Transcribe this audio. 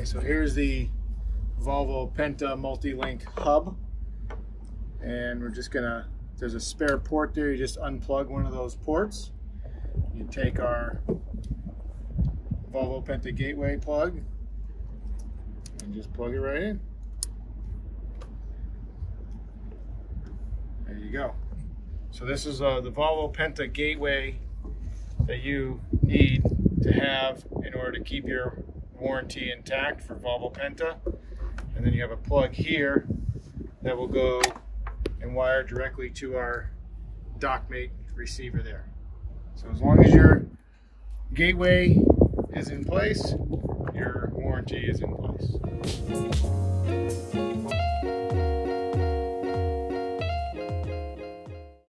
so here's the Volvo Penta multi-link hub, and we're just gonna, there's a spare port there, you just unplug one of those ports. You take our Volvo Penta gateway plug and just plug it right in. There you go. So this is the Volvo Penta gateway that you need to have in order to keep your warranty intact for Volvo Penta. And then you have a plug here that will go and wire directly to our Dockmate receiver there. So as long as your gateway is in place, your warranty is in place.